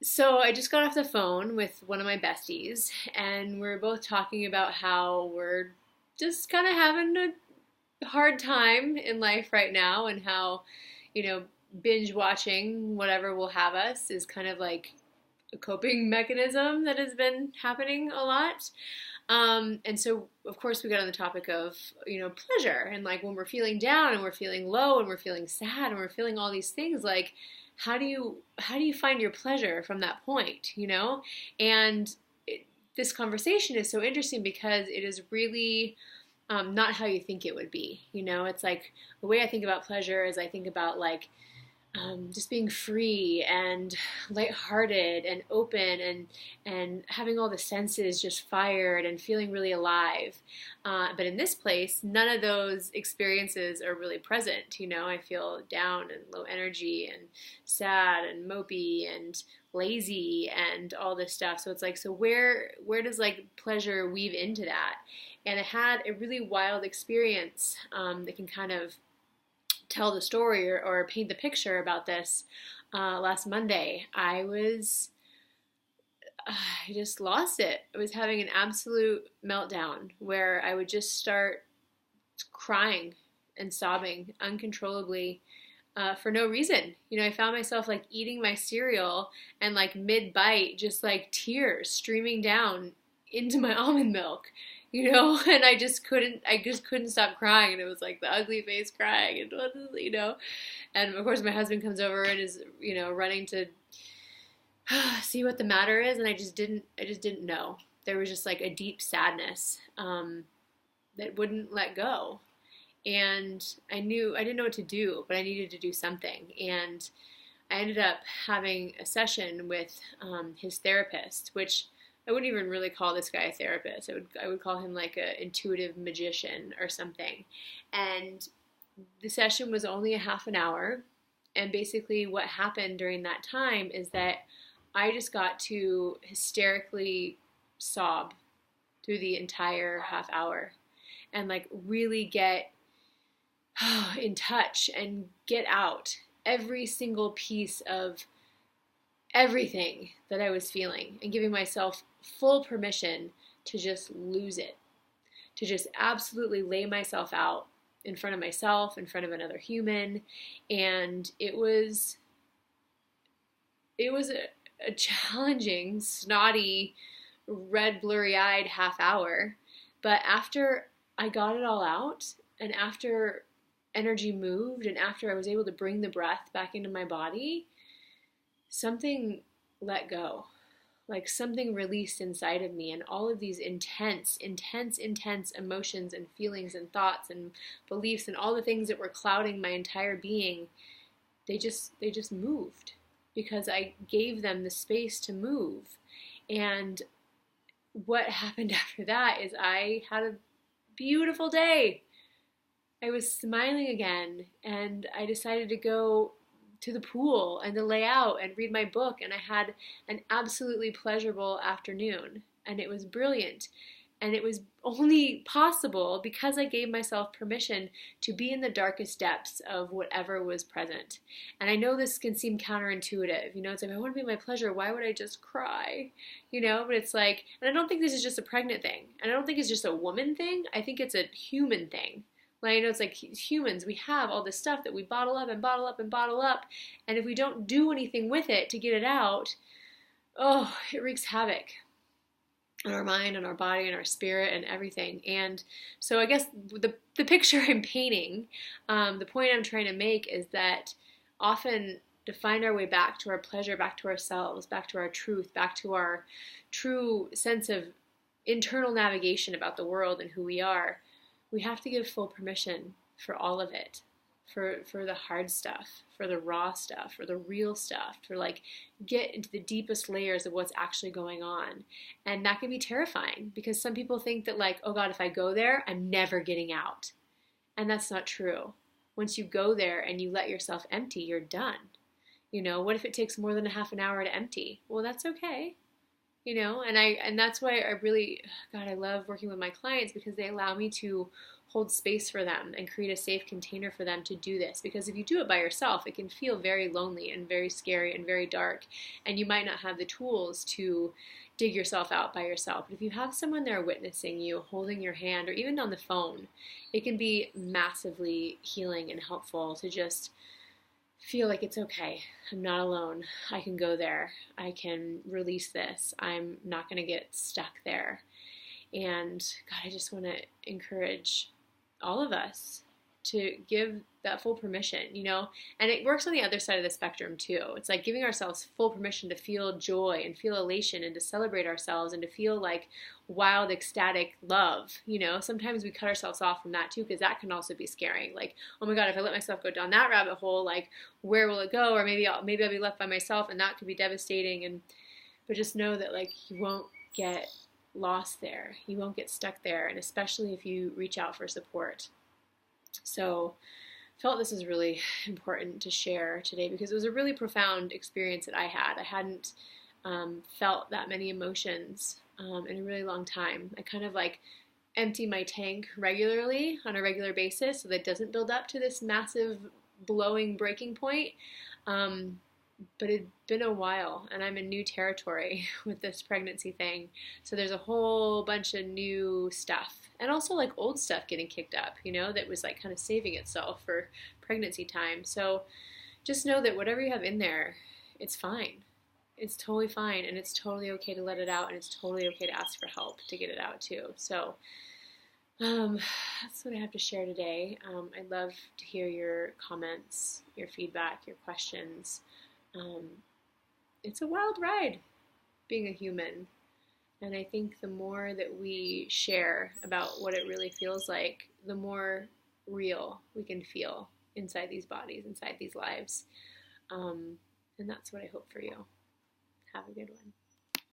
So I just got off the phone with one of my besties, and we're both talking about how we're just kind of having a hard time in life right now, and how, you know, binge watching whatever will have us is kind of like a coping mechanism that has been happening a lot. And so, of course, we got on the topic of, pleasure and like when we're feeling down and we're feeling low and we're feeling sad and we're feeling all these things, like how do you find your pleasure from that point, And this conversation is so interesting because it is really not how you think it would be. It's like the way I think about pleasure is I think about like just being free and lighthearted and open and having all the senses just fired and feeling really alive. But in this place, none of those experiences are really present. I feel down and low energy and sad and mopey and lazy and all this stuff. So it's like, so where does like pleasure weave into that? And I had a really wild experience that can kind of tell the story or paint the picture about this. Last Monday, I just lost it. I was having an absolute meltdown where I would just start crying and sobbing uncontrollably for no reason. I found myself like eating my cereal and like mid bite, just like tears streaming down into my almond milk, and I just couldn't stop crying, and it was like the ugly face crying, and and of course my husband comes over and is, running to see what the matter is, and I just didn't know. There was just like a deep sadness that wouldn't let go, and I didn't know what to do, but I needed to do something, and I ended up having a session with his therapist, which I wouldn't even really call this guy a therapist. I would call him like an intuitive magician or something. And the session was only a half an hour. And basically what happened during that time is that I just got to hysterically sob through the entire half hour and like really get in touch and get out every single piece of everything that I was feeling and giving myself full permission to just lose it, to just absolutely lay myself out in front of myself, in front of another human. And it was a challenging, snotty, red, blurry-eyed half hour. But after I got it all out, and after energy moved, and after I was able to bring the breath back into my body, something let go. Like something released inside of me, and all of these intense, intense, intense emotions and feelings and thoughts and beliefs and all the things that were clouding my entire being, they just moved because I gave them the space to move. And what happened after that is I had a beautiful day. I was smiling again, and I decided to go to the pool and to lay out and read my book, and I had an absolutely pleasurable afternoon, and it was brilliant. And it was only possible because I gave myself permission to be in the darkest depths of whatever was present. And I know this can seem counterintuitive. It's like, I want to be my pleasure. Why would I just cry? But it's like, and I don't think this is just a pregnant thing. And I don't think it's just a woman thing. I think it's a human thing. Like, it's like humans, we have all this stuff that we bottle up and bottle up and bottle up. And if we don't do anything with it to get it out, oh, it wreaks havoc on our mind and our body and our spirit and everything. And so I guess the picture I'm painting, the point I'm trying to make is that often to find our way back to our pleasure, back to ourselves, back to our truth, back to our true sense of internal navigation about the world and who we are, we have to give full permission for all of it, for the hard stuff, for the raw stuff, for the real stuff, for like get into the deepest layers of what's actually going on. And that can be terrifying because some people think that like, oh God, if I go there, I'm never getting out. And that's not true. Once you go there and you let yourself empty, you're done. What if it takes more than a half an hour to empty? Well, that's okay. And that's why I really, God, I love working with my clients, because they allow me to hold space for them and create a safe container for them to do this. Because if you do it by yourself, it can feel very lonely and very scary and very dark, and you might not have the tools to dig yourself out by yourself. But if you have someone there witnessing you, holding your hand, or even on the phone, it can be massively healing and helpful to just feel like it's okay. I'm not alone. I can go there. I can release this. I'm not going to get stuck there. And God, I just want to encourage all of us to give that full permission. And it works on the other side of the spectrum too. It's like giving ourselves full permission to feel joy and feel elation and to celebrate ourselves and to feel like wild, ecstatic love. Sometimes we cut ourselves off from that too, because that can also be scary. Like, oh my God, if I let myself go down that rabbit hole, like, where will it go? Or maybe I'll be left by myself, and that could be devastating. But just know that, like, you won't get lost there. You won't get stuck there, and especially if you reach out for support. So I felt this is really important to share today, because it was a really profound experience that I had. I hadn't felt that many emotions in a really long time. I kind of like empty my tank regularly on a regular basis so that it doesn't build up to this massive blowing breaking point. But it'd been a while, and I'm in new territory with this pregnancy thing. So there's a whole bunch of new stuff, and also like old stuff getting kicked up, that was like kind of saving itself for pregnancy time. So just know that whatever you have in there, it's fine. It's totally fine, and it's totally okay to let it out, and it's totally okay to ask for help to get it out too. So that's what I have to share today. I'd love to hear your comments, your feedback, your questions. It's a wild ride being a human, and I think the more that we share about what it really feels like, the more real we can feel inside these bodies, inside these lives. And that's what I hope for you. Have a good one.